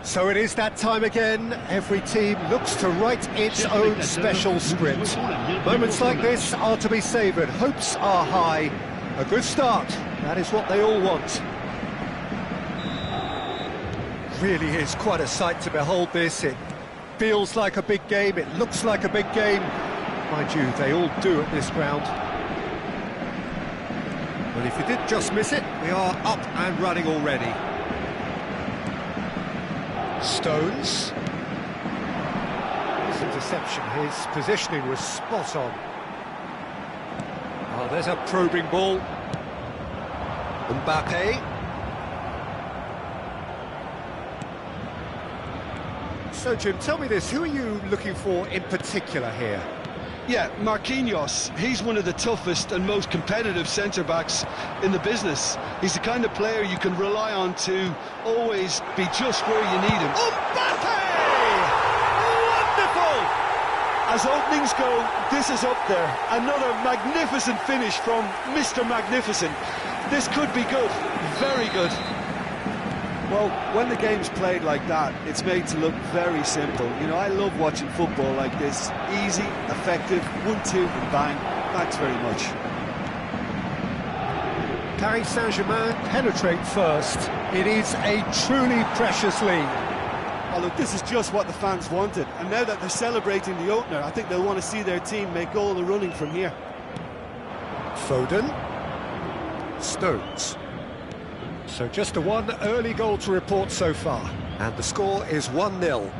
So it is that time again. Every team looks to write its own special script. Moments like this are to be savoured. Hopes are high. A good start. That is what they all want. Really is quite a sight to behold this. It feels like a big game. It looks like a big game. Mind you, they all do at this ground. But if you did just miss it, we are up and running already. Stones. His interception, his positioning was spot on. Oh, there's a probing ball. Mbappe. So, Jim, tell me this, who are you looking for in particular here? Yeah, Marquinhos. He's one of the toughest and most competitive centre-backs in the business. He's the kind of player you can rely on to always be just where you need him. Mbappe! Wonderful! As openings go, this is up there. Another magnificent finish from Mr. Magnificent. This could be good, very good. Well, when the game's played like that, it's made to look very simple. You know, I love watching football like this. Easy, effective, 1-2 and bang. Thanks very much. Paris Saint-Germain penetrate first. It is a truly precious lead. Oh, look, this is just what the fans wanted. And now that they're celebrating the opener, I think they'll want to see their team make all the running from here. Foden. Stones. So just a one early goal to report so far. And the score is 1-0.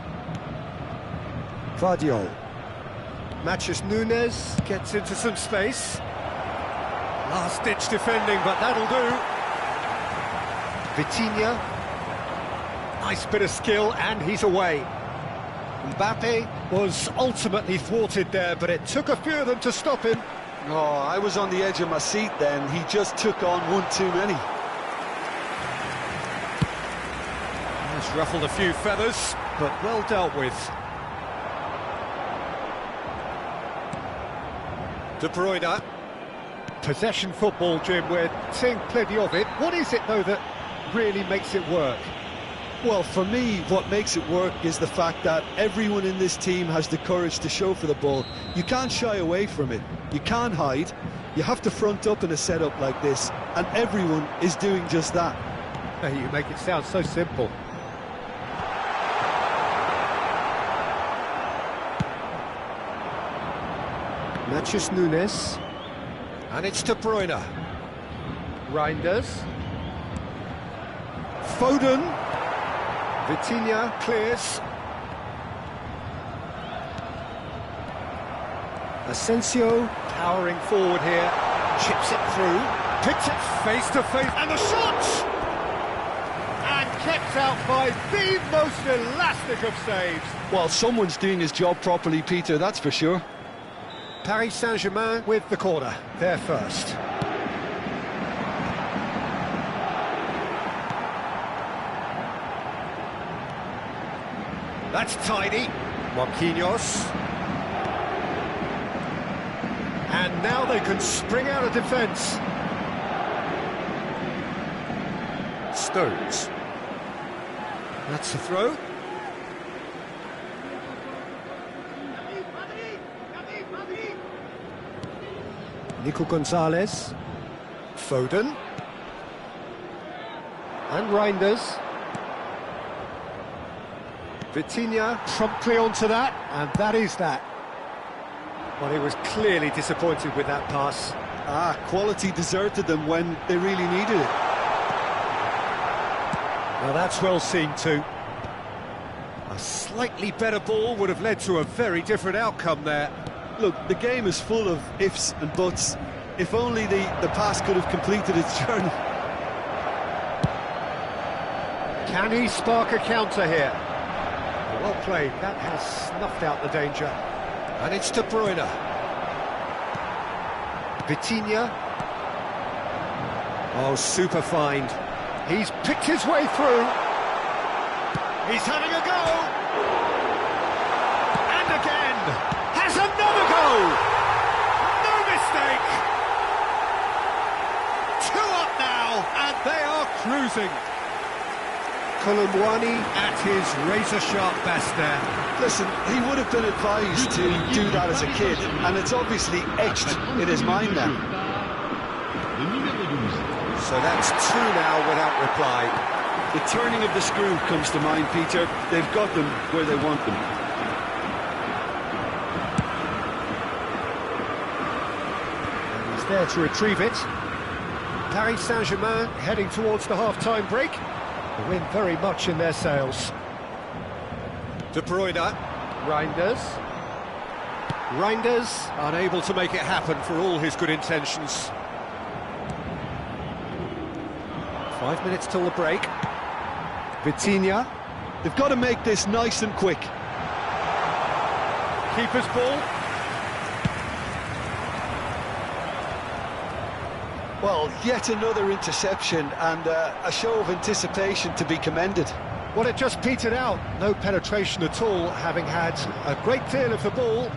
Vardiol. Matches Nunes, gets into some space. Last-ditch defending, but that'll do. Vitinha. Nice bit of skill, and he's away. Mbappe was ultimately thwarted there, but it took a few of them to stop him. Oh, I was on the edge of my seat then. He just took on one too many. Has ruffled a few feathers, but well dealt with. De Bruyne. Possession football, Jim, we're seeing plenty of it. What is it, though, that really makes it work? Well, for me, what makes it work is the fact that everyone in this team has the courage to show for the ball. You can't shy away from it. You can't hide. You have to front up in a setup like this, and everyone is doing just that. Hey, you make it sound so simple. Matches Nunes. And it's De Bruyne. Reinders. Foden. Vitinha clears. Asensio powering forward here. Chips it through. Picks it face to face. And the shot! And kept out by the most elastic of saves. Well, someone's doing his job properly, Peter, that's for sure. Paris Saint-Germain with the corner, there first. That's tidy. Marquinhos. And now they can spring out of defence. Stones. That's a throw. Nico Gonzalez, Foden, and Reinders. Vitinha promptly onto that, and that is that. Well, he was clearly disappointed with that pass. Quality deserted them when they really needed it. Now that's well seen too. A slightly better ball would have led to a very different outcome there. Look, the game is full of ifs and buts. If only the pass could have completed its journey. Can he spark a counter here? Well played, that has snuffed out the danger. And it's De Bruyne. Vitinha. Oh, super find. He's picked his way through. He's having a go. And again. Has another go. No mistake. 2 up now, and they are cruising. Colomboani at his razor-sharp best there. Listen, he would have been advised to do that as a kid, and it's obviously etched in his mind now. So that's two now without reply. The turning of the screw comes to mind, Peter. They've got them where they want them. And he's there to retrieve it. Paris Saint-Germain heading towards the half-time break. The wind very much in their sails. De Bruyne. Reinders unable to make it happen for all his good intentions. 5 minutes till the break. Vitinha. They've got to make this nice and quick. Keeper's ball. Well, yet another interception and a show of anticipation to be commended. Well, it just petered out. No penetration at all, having had a great deal of the ball.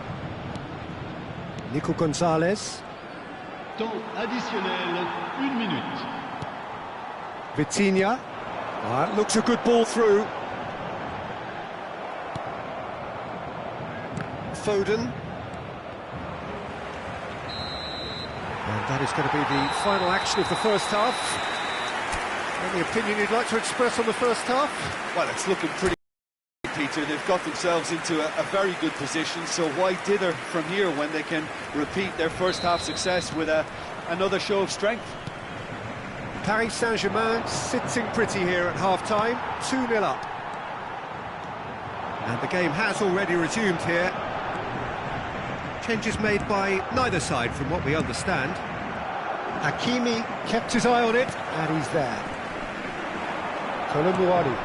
Nico Gonzalez. Temps additionnel, 1 minute. Vitinha. Looks a good ball through. Foden. And that is going to be the final action of the first half. Any opinion you'd like to express on the first half? Well, it's looking pretty, Peter. They've got themselves into a very good position, so why dither from here when they can repeat their first half success with another show of strength? Paris Saint-Germain sitting pretty here at half-time, 2-0 up. And the game has already resumed here. Changes made by neither side from what we understand. Hakimi kept his eye on it, and he's there. Colomboani.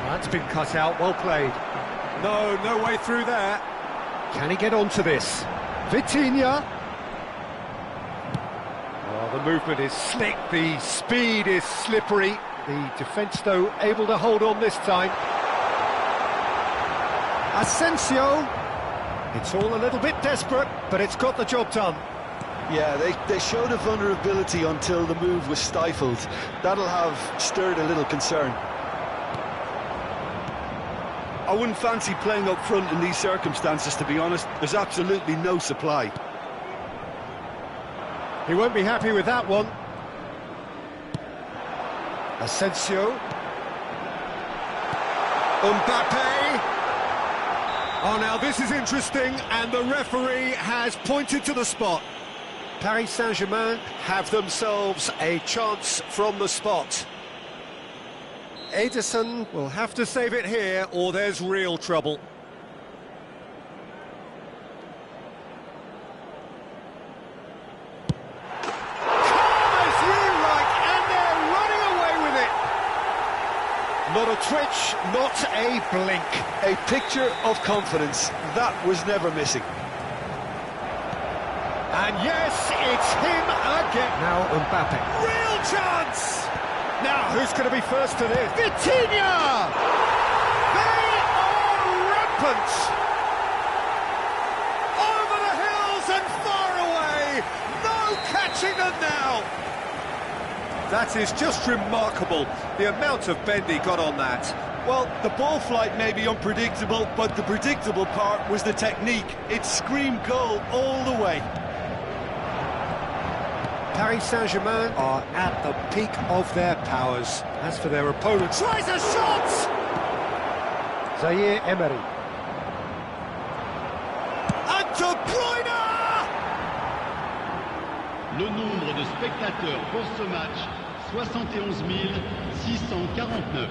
That's been cut out, well played. No way through there. Can he get onto this? Vitinha. Oh, the movement is slick, the speed is slippery. The defence, though, able to hold on this time. Asensio. It's all a little bit desperate, but it's got the job done. Yeah, they showed a vulnerability until the move was stifled. That'll have stirred a little concern. I wouldn't fancy playing up front in these circumstances, to be honest. There's absolutely no supply. He won't be happy with that one. Asensio. Mbappe. Oh, now this is interesting, and the referee has pointed to the spot. Paris Saint-Germain have themselves a chance from the spot. Ederson will have to save it here, or there's real trouble. Not a twitch, not a blink. A picture of confidence. That was never missing. And yes, it's him again. Now Mbappe. Real chance! Now, who's going to be first to this? Vitinha! They are rampant! Over the hills and far away! No catching them now! That is just remarkable, the amount of bend he got on that. Well, the ball flight may be unpredictable, but the predictable part was the technique. It screamed goal all the way. Paris Saint-Germain are at the peak of their powers. As for their opponent, tries a shot! Zaire Emery. And De Bruyne! Le nombre de spectateurs pour ce match, 71 649.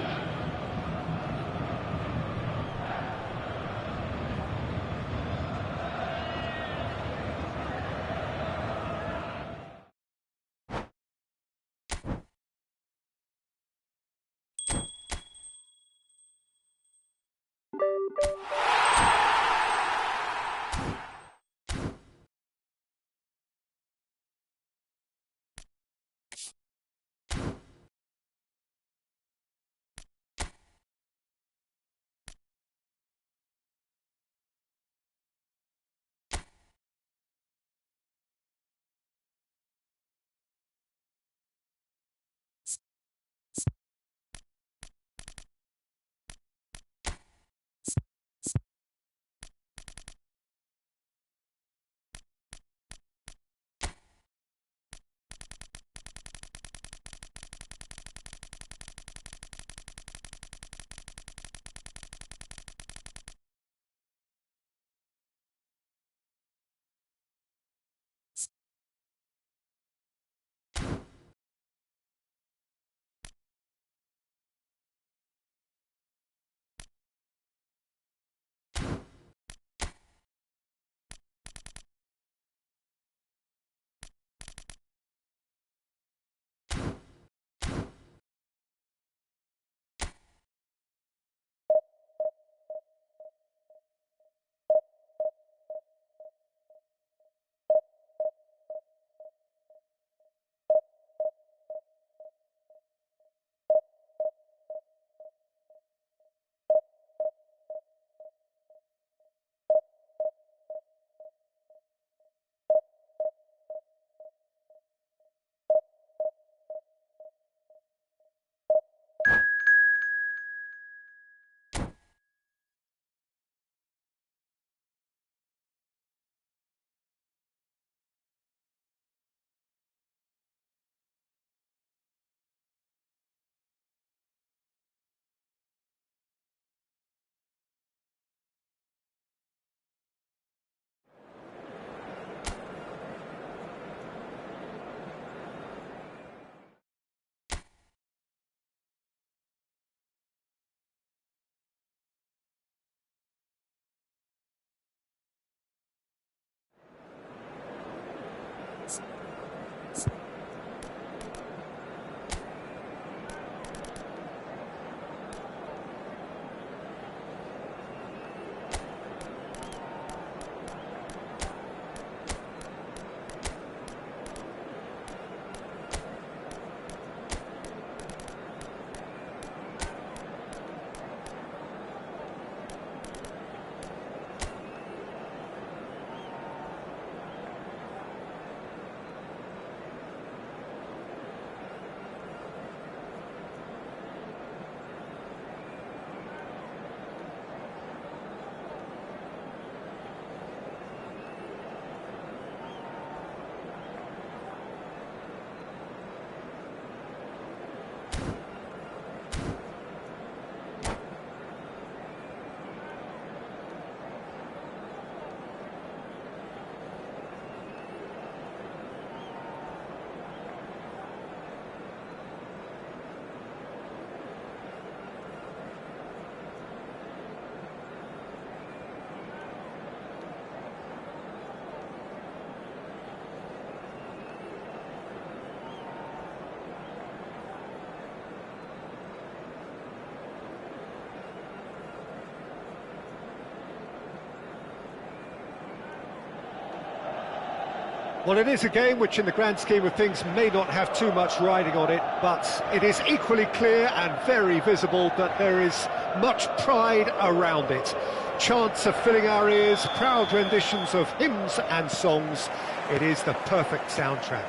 Well, it is a game which in the grand scheme of things may not have too much riding on it, but it is equally clear and very visible that there is much pride around it. Chants are filling our ears, proud renditions of hymns and songs. It is the perfect soundtrack.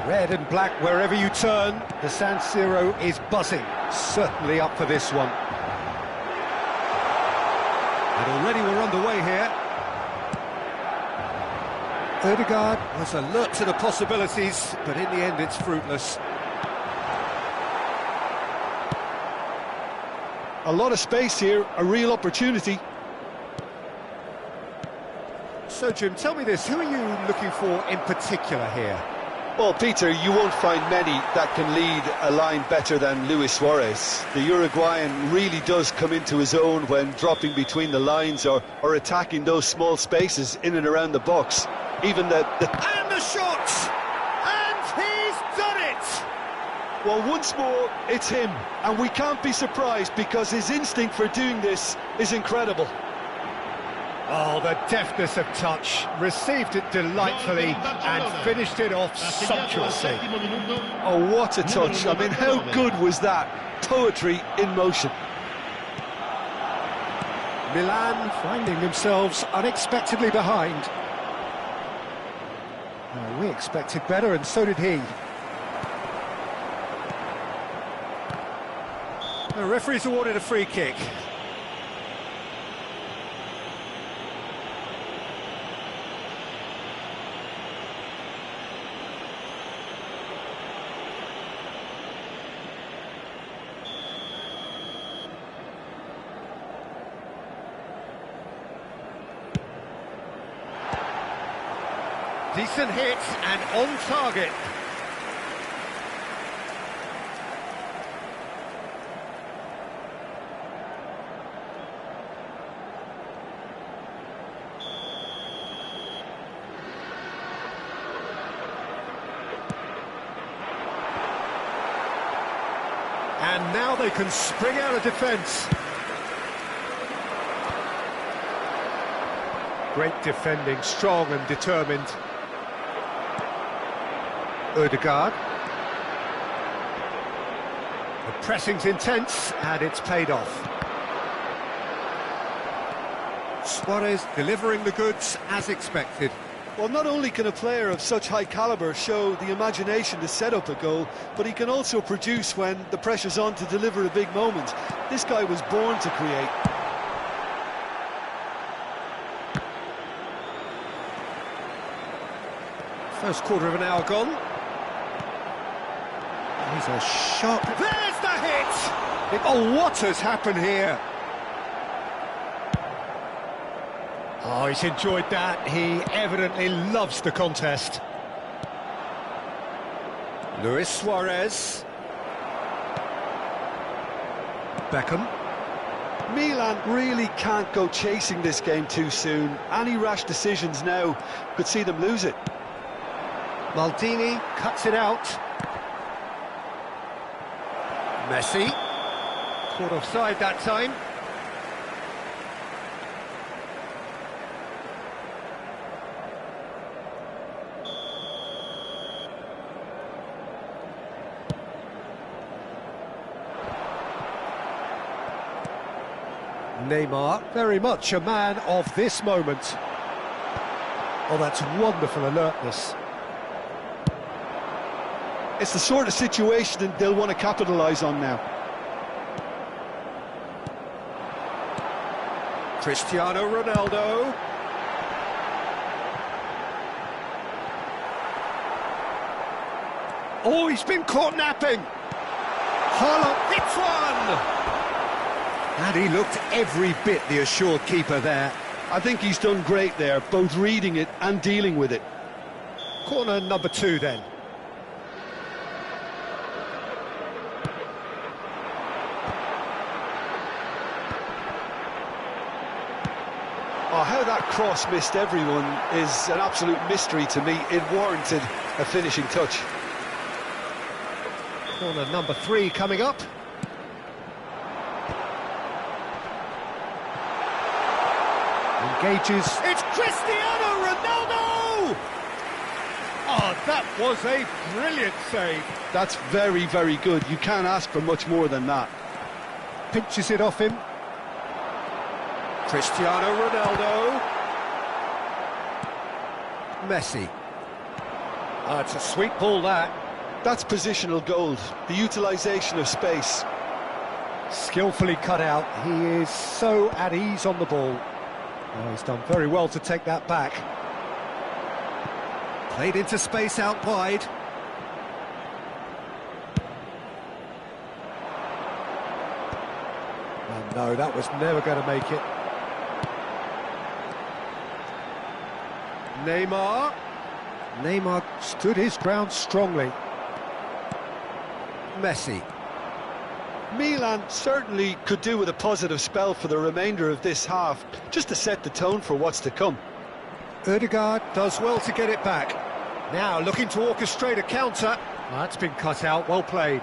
Red and black wherever you turn, the San Siro is buzzing, certainly up for this one. And already we're underway here. Ødegaard was alert to the possibilities, but in the end it's fruitless. A lot of space here, a real opportunity. So Jim, tell me this, who are you looking for in particular here? Well, Peter, you won't find many that can lead a line better than Luis Suarez. The Uruguayan really does come into his own when dropping between the lines or attacking those small spaces in and around the box. Even the... And the shot! And he's done it! Well, once more, it's him. And we can't be surprised because his instinct for doing this is incredible. Oh, the deftness of touch. Received it delightfully and finished it off sumptuously. Oh, what a touch. I mean, how good was that? Poetry in motion. Milan finding themselves unexpectedly behind. We expected better, and so did he. The referee's awarded a free kick. Decent hit and on target. And now they can spring out of defence. Great defending, strong and determined. Ødegaard. The pressing's intense, and it's paid off. Suarez delivering the goods as expected. Well, not only can a player of such high calibre show the imagination to set up a goal, but he can also produce when the pressure's on to deliver a big moment. This guy was born to create. First quarter of an hour gone. He's a shot. There's the hit! Oh, what has happened here? Oh, he's enjoyed that. He evidently loves the contest. Luis Suarez. Beckham. Milan really can't go chasing this game too soon. Any rash decisions now could see them lose it. Maldini cuts it out. Messi. Caught offside that time. Neymar, very much a man of this moment. Oh, that's wonderful alertness. It's the sort of situation that they'll want to capitalise on now. Cristiano Ronaldo. Oh, he's been caught napping. Haaland hits one! And he looked every bit the assured keeper there. I think he's done great there, both reading it and dealing with it. Corner number 2 then. Oh, how that cross missed everyone is an absolute mystery to me. It warranted a finishing touch. Corner number 3 coming up. Engages. It's Cristiano Ronaldo! Oh, that was a brilliant save. That's very, very good. You can't ask for much more than that. Pinches it off him. Cristiano Ronaldo. Messi. Oh, it's a sweet ball, that. That's positional gold, the utilisation of space. Skillfully cut out. He is so at ease on the ball. Oh, he's done very well to take that back. Played into space out wide. Oh no, that was never going to make it. Neymar. Neymar stood his ground strongly. Messi. Milan certainly could do with a positive spell for the remainder of this half, just to set the tone for what's to come. Ødegaard does well to get it back. Now looking to orchestrate a counter. Oh, that's been cut out, well played.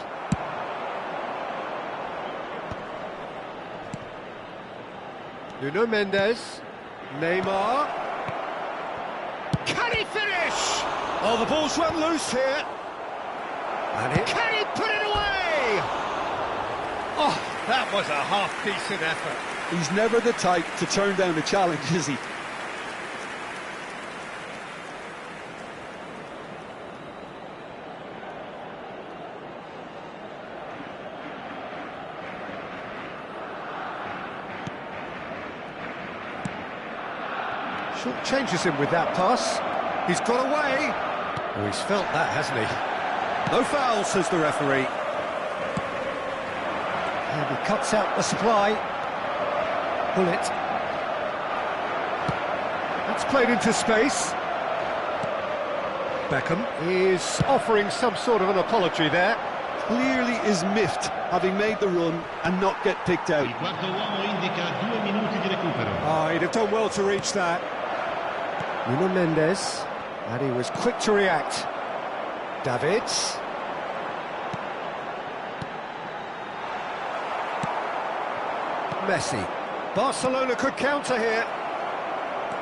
Nuno Mendes. Neymar. Can he finish? Oh, the ball's run loose here. And it... Can he put it away? Oh, that was a half-decent effort. He's never the type to turn down a challenge, is he? Short changes him with that pass. He's got away. Oh, he's felt that, hasn't he? No foul, says the referee. And he cuts out the supply. Bullet. That's played into space. Beckham is offering some sort of an apology there. Clearly is miffed, having made the run and not get picked out. Oh, he'd have done well to reach that. Nuno Mendes, and he was quick to react. Davids. Messi. Barcelona could counter here.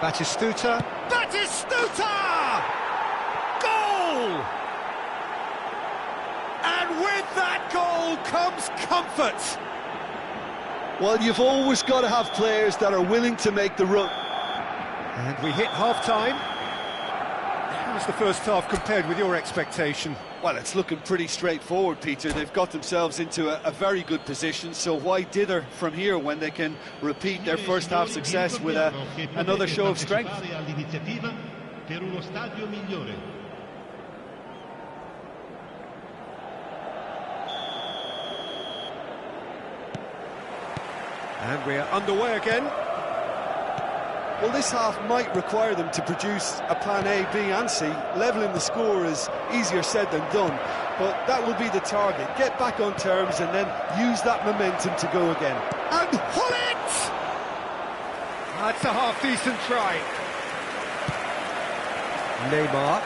Batistuta. Batistuta! Goal! And with that goal comes comfort. Well, you've always got to have players that are willing to make the run. And we hit half-time. How was the first half compared with your expectation? Well, it's looking pretty straightforward, Peter. They've got themselves into a very good position, so why dither from here when they can repeat their first half success with another show of strength? And we're underway again. Well, this half might require them to produce a plan A, B and C. Levelling the score is easier said than done, but that will be the target. Get back on terms and then use that momentum to go again. And pull it! That's a half-decent try. Neymar.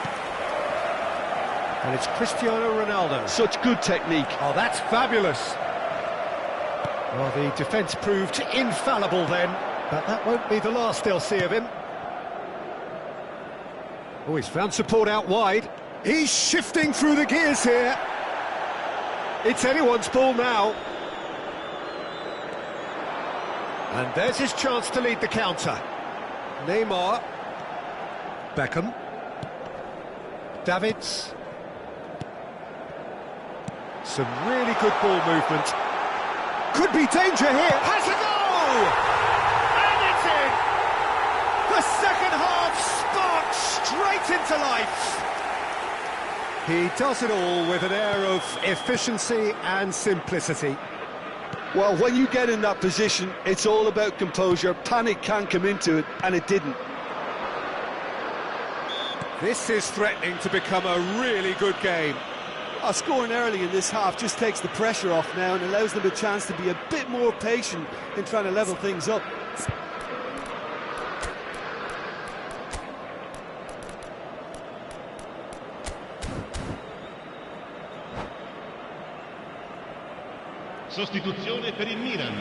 And it's Cristiano Ronaldo. Such good technique. Oh, that's fabulous. Well, the defence proved infallible then. But that won't be the last they'll see of him. Oh, he's found support out wide. He's shifting through the gears here. It's anyone's ball now. And there's his chance to lead the counter. Neymar. Beckham. Davids. Some really good ball movement. Could be danger here. Has a goal! The second half sparks straight into life. He does it all with an air of efficiency and simplicity. Well, when you get in that position, it's all about composure. Panic can come into it, and it didn't. This is threatening to become a really good game. Scoring early in this half just takes the pressure off now and allows them a chance to be a bit more patient in trying to level things up. Sostituzione per il Milan.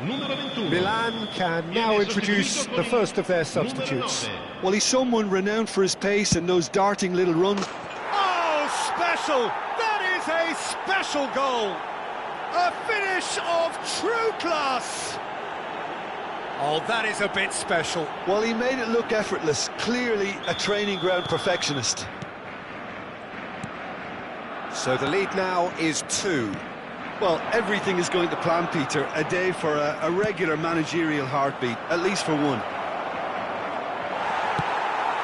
Numero 21. Milan can now introduce the first of their substitutes. Well, he's someone renowned for his pace and those darting little runs. Oh, special! That is a special goal! A finish of true class! Oh, that is a bit special. Well, he made it look effortless. Clearly a training ground perfectionist. So the lead now is 2. Well, everything is going to plan, Peter. A day for a regular managerial heartbeat, at least for one.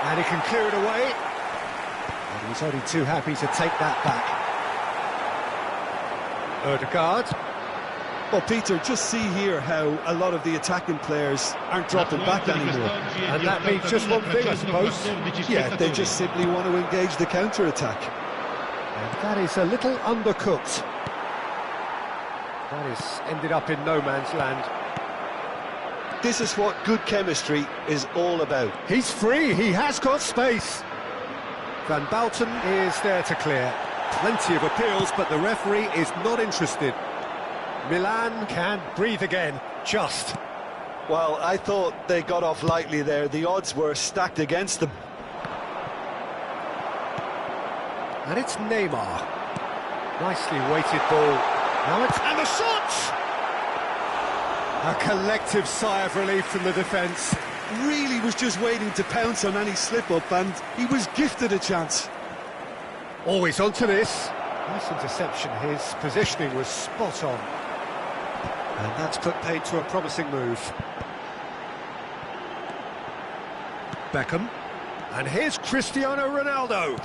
And he can clear it away. And he's only too happy to take that back. Odegaard. Well, Peter, just see here how a lot of the attacking players aren't dropping back anymore. And that means just one thing, I suppose. Yeah, they just simply want to engage the counter-attack. And that is a little undercooked. That is ended up in no man's land. This is what good chemistry is all about. He's free, he has got space. Van Bouten is there to clear. Plenty of appeals, but the referee is not interested. Milan can breathe again, just. Well, I thought they got off lightly there. The odds were stacked against them. And it's Neymar. Nicely weighted ball. Now it's... And the shot! A collective sigh of relief from the defence. Really was just waiting to pounce on any slip-up, and he was gifted a chance. Always onto this. Nice interception, his positioning was spot on. And that's put paid to a promising move. Beckham. And here's Cristiano Ronaldo.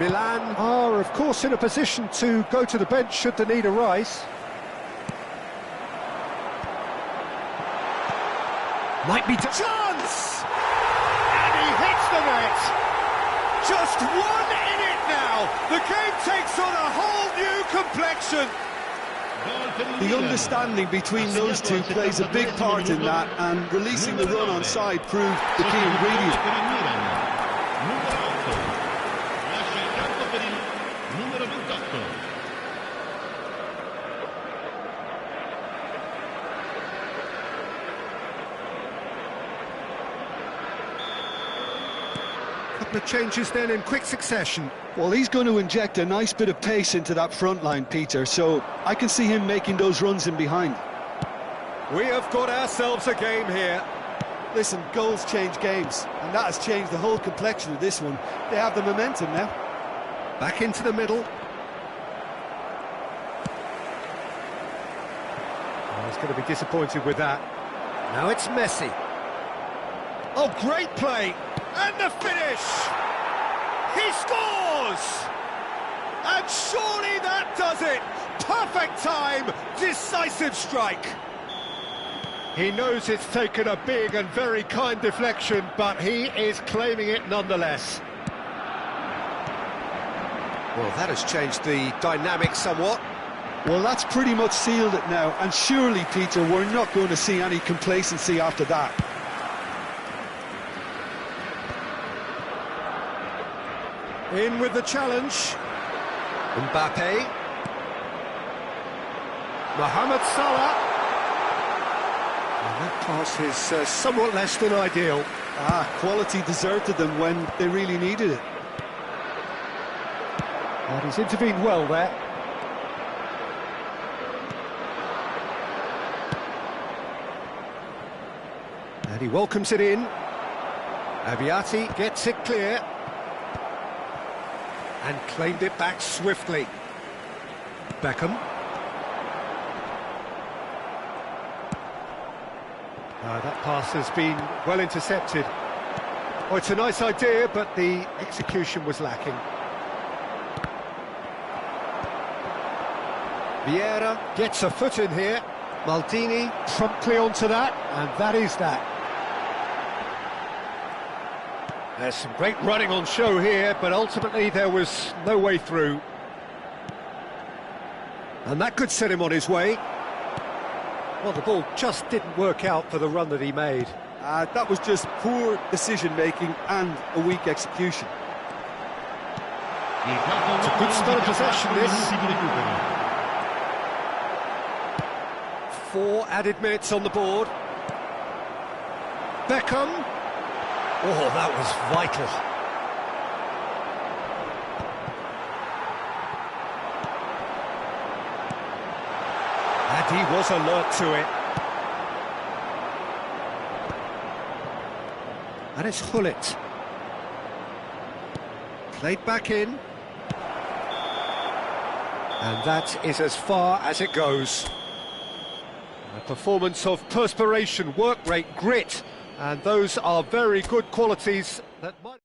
Milan are, of course, in a position to go to the bench should the need arise. Might be... Chance! And he hits the net! Just one in it now! The game takes on a whole new complexion! The understanding between those two plays a big part in that, and releasing the run on side proved the key ingredient. Couple of changes then in quick succession. Well, he's going to inject a nice bit of pace into that front line, Peter, so I can see him making those runs in behind. We have got ourselves a game here. Listen, goals change games, and that has changed the whole complexion of this one. They have the momentum now. Back into the middle. Oh, he's going to be disappointed with that. Now it's Messi. Oh, great play! And the finish! He scores! And surely that does it! Perfect time, decisive strike. He knows it's taken a big and very kind deflection, but he is claiming it nonetheless. Well, that has changed the dynamic somewhat. Well, that's pretty much sealed it now, and surely, Peter, we're not going to see any complacency after that. In with the challenge. Mbappe. Mohamed Salah. And that pass is somewhat less than ideal. Quality deserted them when they really needed it. And he's intervened well there. And he welcomes it in. Aviati gets it clear. And claimed it back swiftly. Beckham. That pass has been well intercepted. Oh, it's a nice idea, but the execution was lacking. Vieira gets a foot in here. Maldini promptly onto that, and that is that. There's some great running on show here, but ultimately there was no way through. And that could set him on his way. Well, the ball just didn't work out for the run that he made. That was just poor decision-making and a weak execution. It's a good spell of possession, this. 4 added minutes on the board. Beckham. Oh, that was vital. And he was alert to it. And it's Hullet. Played back in. And that is as far as it goes. A performance of perspiration, work rate, grit, and those are very good qualities that might...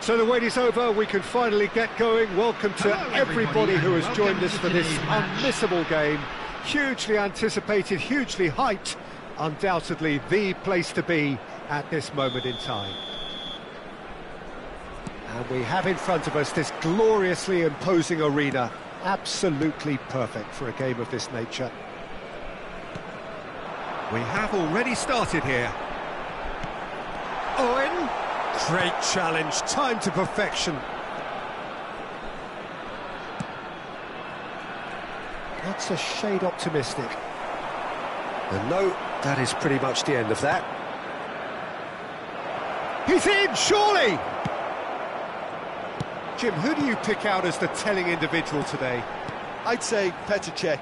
So the wait is over, we can finally get going. Welcome to everybody who has joined us for this unmissable game. Hugely anticipated, hugely hyped. Undoubtedly the place to be at this moment in time. And we have in front of us this gloriously imposing arena. Absolutely perfect for a game of this nature. We have already started here. Owen. Great challenge, time to perfection. That's a shade optimistic. And no, that is pretty much the end of that. He's in, surely! Jim, who do you pick out as the telling individual today? I'd say Petr Cech.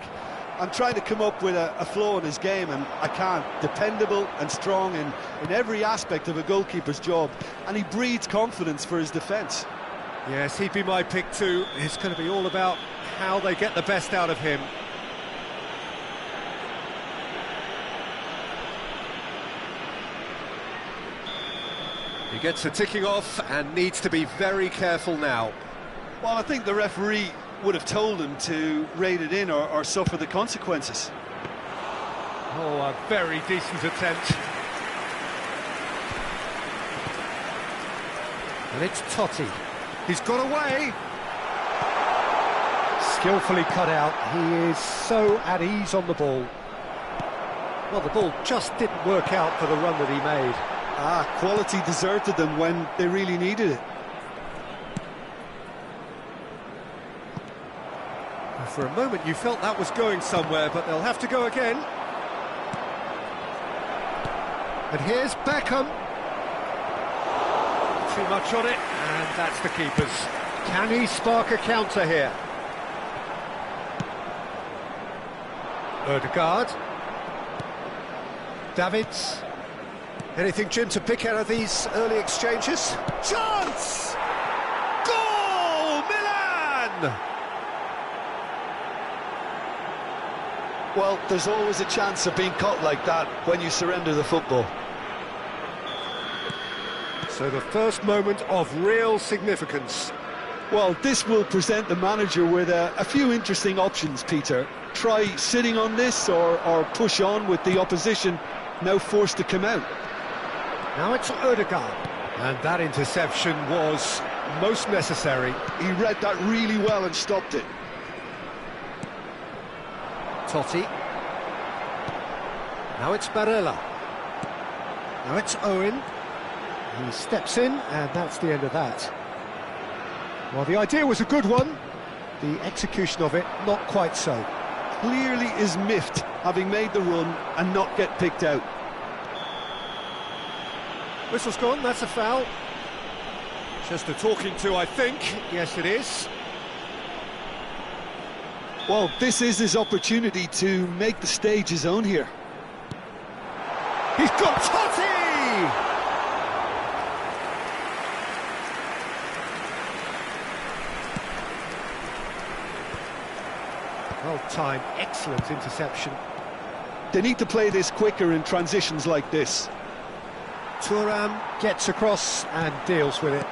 I'm trying to come up with a flaw in his game, and I can't. Dependable and strong in every aspect of a goalkeeper's job, and he breeds confidence for his defence. Yes, he'd be my pick too. It's going to be all about how they get the best out of him. He gets the ticking off and needs to be very careful now. Well, I think the referee would have told him to rein it in or suffer the consequences. Oh, a very decent attempt. And it's Totti. He's got away. skillfully cut out. He is so at ease on the ball. Well, the ball just didn't work out for the run that he made. Quality deserted them when they really needed it. For a moment you felt that was going somewhere, but they'll have to go again. And here's Beckham. Too much on it, and that's the keeper's. Can he spark a counter here? Ødegaard. Davids. Anything, Jim, to pick out of these early exchanges? Chance! Goal! Milan! Well, there's always a chance of being caught like that when you surrender the football. So the first moment of real significance. Well, this will present the manager with a few interesting options, Peter. Try sitting on this or push on with the opposition now forced to come out. Now it's Ødegaard. And that interception was most necessary. He read that really well and stopped it. Totti. Now it's Barella. Now it's Owen. He steps in, and that's the end of that. Well, the idea was a good one. The execution of it, not quite so. Clearly is miffed, having made the run and not get picked out. Whistle's gone, that's a foul. Just a talking to, I think. Yes, it is. Well, this is his opportunity to make the stage his own here. He's got Totti! Well-timed, excellent interception. They need to play this quicker in transitions like this. Thuram gets across and deals with it.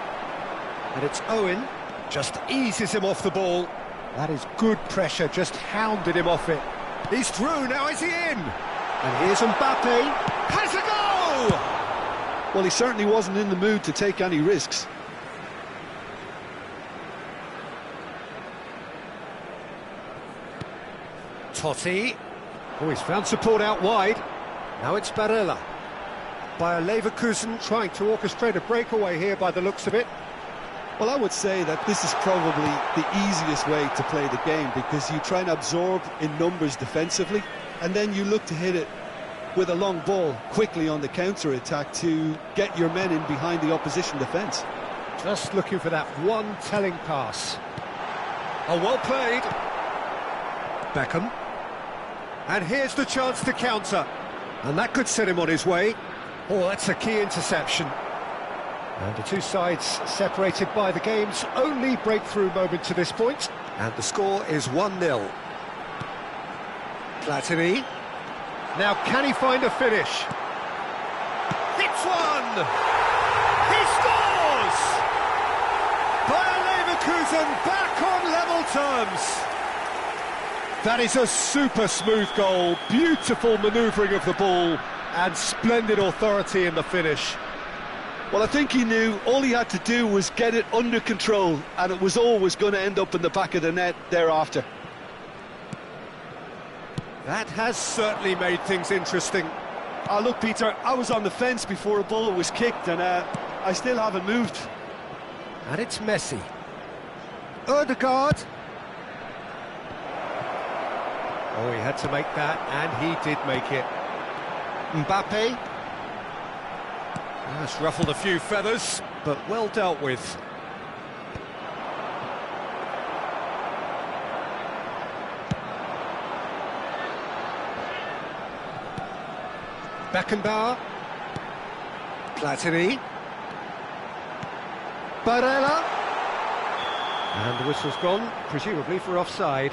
And it's Owen, just eases him off the ball. That is good pressure, just hounded him off it. He's through, now is he in? And here's Mbappe, has a goal! Well, he certainly wasn't in the mood to take any risks. Totti. Oh, he's found support out wide. Now it's Barella. Bayer Leverkusen trying to orchestrate a breakaway here by the looks of it. Well, I would say that this is probably the easiest way to play the game, because you try and absorb in numbers defensively, and then you look to hit it with a long ball quickly on the counter-attack to get your men in behind the opposition defence. Just looking for that one telling pass. Oh, well played. Beckham. And here's the chance to counter. And that could set him on his way. Oh, that's a key interception. And the two sides separated by the game's only breakthrough moment to this point. And the score is 1-0. Platini. Now can he find a finish? Hits one! He scores! Bayer Leverkusen back on level terms. That is a super smooth goal, beautiful manoeuvring of the ball, and splendid authority in the finish. Well, I think he knew all he had to do was get it under control, and it was always going to end up in the back of the net thereafter. That has certainly made things interesting. Look, Peter, I was on the fence before a ball was kicked, and I still haven't moved. And it's Messi. Ødegaard. Oh, he had to make that, and he did make it. Mbappe. That's ruffled a few feathers, but well dealt with. Pekanbaru. Platini. Barella. And the whistle's gone, presumably for offside.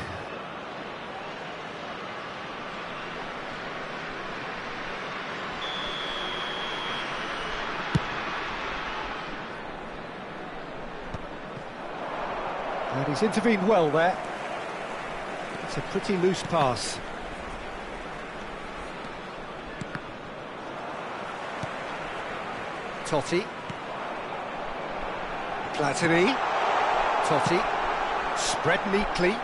And he's intervened well there. It's a pretty loose pass. Totti. Platini. Totti. Spread neatly.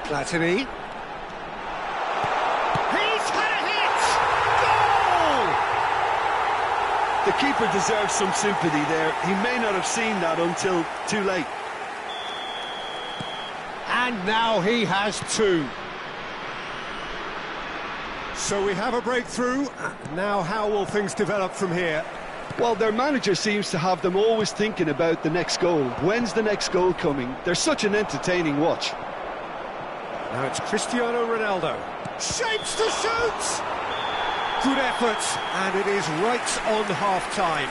Platini. He's had a hit! Goal! The keeper deserves some sympathy there. He may not have seen that until too late. And now he has two. So we have a breakthrough. Now how will things develop from here? Well, their manager seems to have them always thinking about the next goal. When's the next goal coming? They're such an entertaining watch. Now it's Cristiano Ronaldo. Shapes to shoot! Good effort, and it is right on half-time.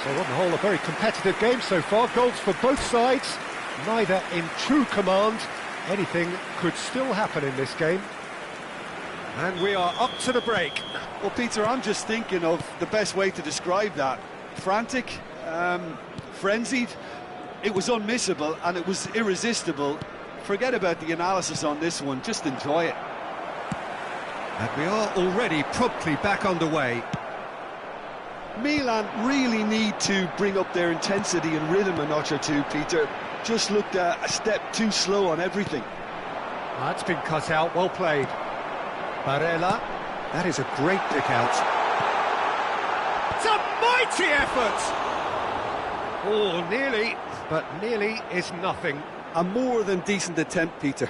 So on the whole, a very competitive game so far. Goals for both sides, neither in true command. Anything could still happen in this game. And we are up to the break. Well, Peter, I'm just thinking of the best way to describe that. Frantic, frenzied. It was unmissable and it was irresistible. Forget about the analysis on this one, just enjoy it. And we are already promptly back underway. Milan really need to bring up their intensity and rhythm a notch or two, Peter. Just looked a step too slow on everything. That's been cut out, well played. Barella, that is a great pick out. It's a mighty effort! Oh, nearly, but nearly is nothing. A more than decent attempt, Peter.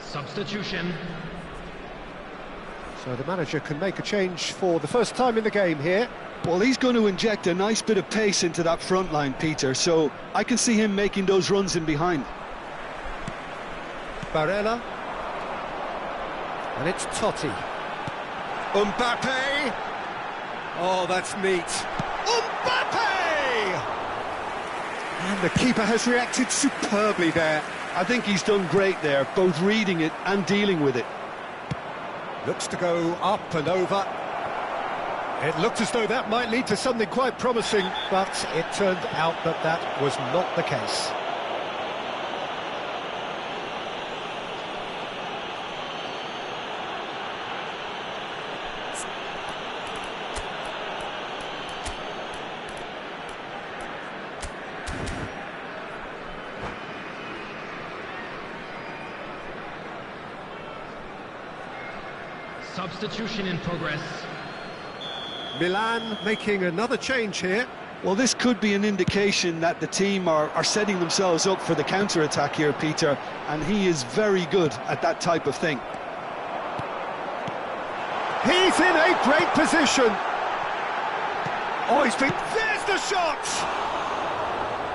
Substitution. So the manager can make a change for the first time in the game here. Well, he's going to inject a nice bit of pace into that front line, Peter, so I can see him making those runs in behind. Barella. And it's Totti. Mbappe! Oh, that's neat. Mbappe! And the keeper has reacted superbly there. I think he's done great there, both reading it and dealing with it. Looks to go up and over. It looked as though that might lead to something quite promising, but it turned out that that was not the case. Substitution in progress. Milan making another change here. Well, this could be an indication that the team are setting themselves up for the counter-attack here, Peter, and he is very good at that type of thing. He's in a great position. Oh, there's the shot!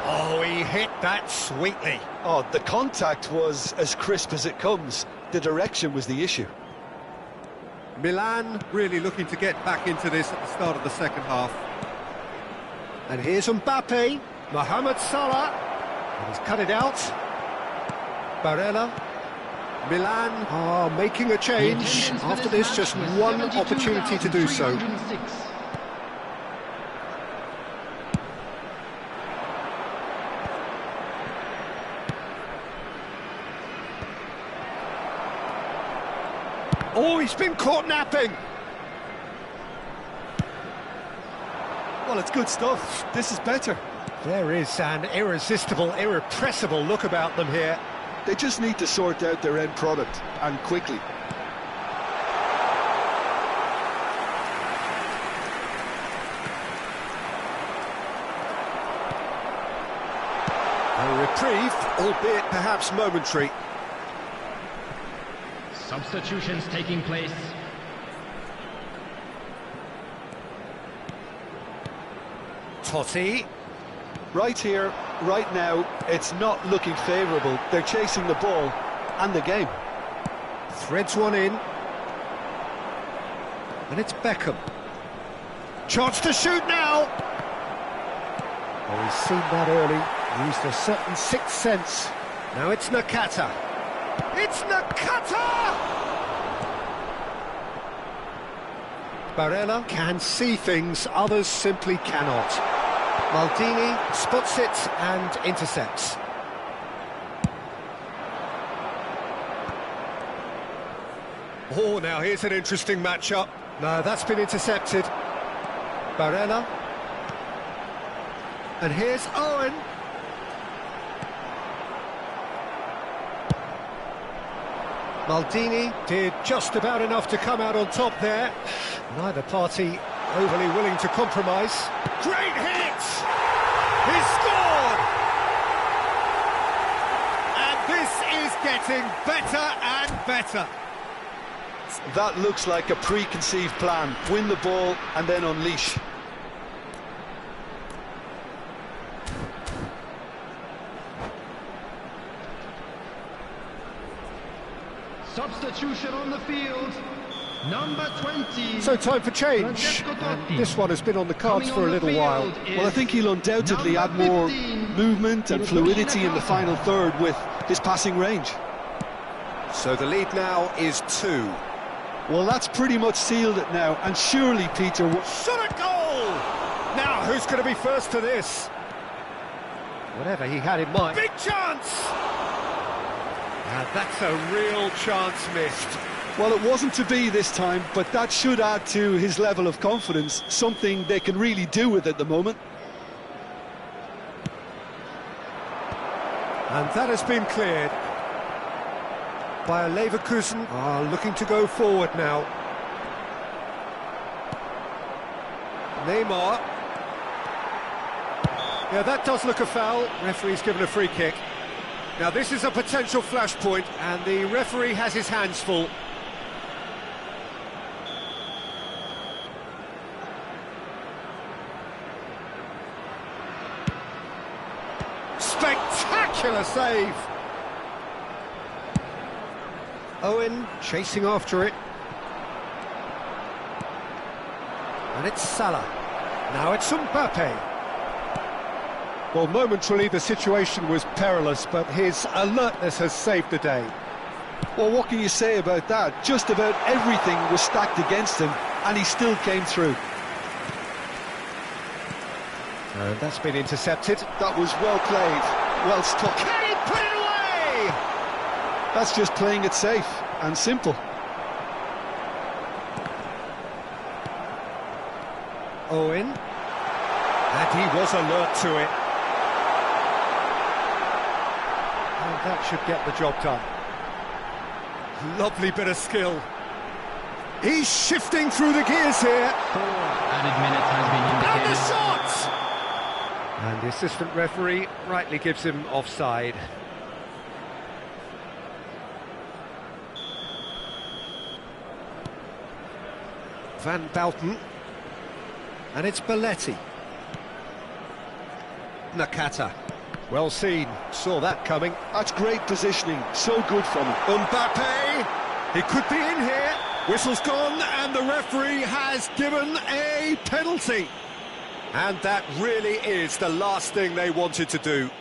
Oh, he hit that sweetly. Oh, the contact was as crisp as it comes. The direction was the issue. Milan really looking to get back into this at the start of the second half. And here's Mbappe, Mohamed Salah, and he's cut it out. Barella, Milan are making a change. After this, just one opportunity to do so. Oh, he's been caught napping. Well, it's good stuff. This is better. There is an irresistible, irrepressible look about them here. They just need to sort out their end product, and quickly. A reprieve, albeit perhaps momentary. Substitutions taking place. Totti. Right here, right now, it's not looking favourable. They're chasing the ball and the game. Threads one in. And it's Beckham. Chance to shoot now! Oh, he's seen that early. Used a certain sixth sense. Now it's Nakata. It's Nakata! Barella can see things others simply cannot. Maldini spots it and intercepts. Oh, now here's an interesting matchup. No, that's been intercepted. Barella. And here's Owen. Maldini did just about enough to come out on top there. Neither party overly willing to compromise. Great hit! He scored! And this is getting better and better. That looks like a preconceived plan. Win the ball and then unleash. Substitution on the field, number 20. So time for change. And this one has been on the cards for a little while. Well, I think he'll undoubtedly add more movement and fluidity in the final third with his passing range. So the lead now is 2. Well, that's pretty much sealed it now, and surely, Peter... Shot at goal! Now, who's going to be first to this? Whatever he had in mind. Big chance! And that's a real chance missed. Well, it wasn't to be this time, but that should add to his level of confidence, something they can really do with at the moment. And that has been cleared. Bayer Leverkusen are looking to go forward now. Neymar. Yeah, that does look a foul. Referee's given a free kick. Now this is a potential flashpoint, and the referee has his hands full. Spectacular save! Owen chasing after it. And it's Salah. Now it's Mbappe. Well, momentarily the situation was perilous, but his alertness has saved the day. Well, what can you say about that? Just about everything was stacked against him, and he still came through. And that's been intercepted. That was well played, well stuck. Can he put it away? That's just playing it safe and simple. Owen. And he was alert to it. And that should get the job done. Lovely bit of skill. He's shifting through the gears here. 4 added minutes has been indicated. And the shot! And the assistant referee rightly gives him offside. Van Bouten. And it's Belletti. Nakata. Well seen, saw that coming. That's great positioning, so good from him. Mbappe, he could be in here. Whistle's gone, and the referee has given a penalty. And that really is the last thing they wanted to do.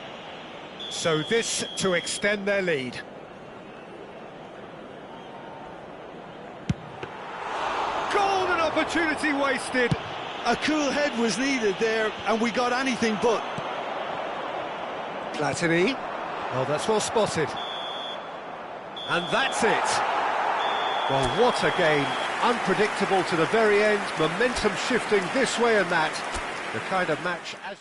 So this to extend their lead. Golden opportunity wasted. A cool head was needed there, and we got anything but. Platini. Oh, that's well spotted. And that's it. Well, what a game. Unpredictable to the very end. Momentum shifting this way and that. The kind of match as...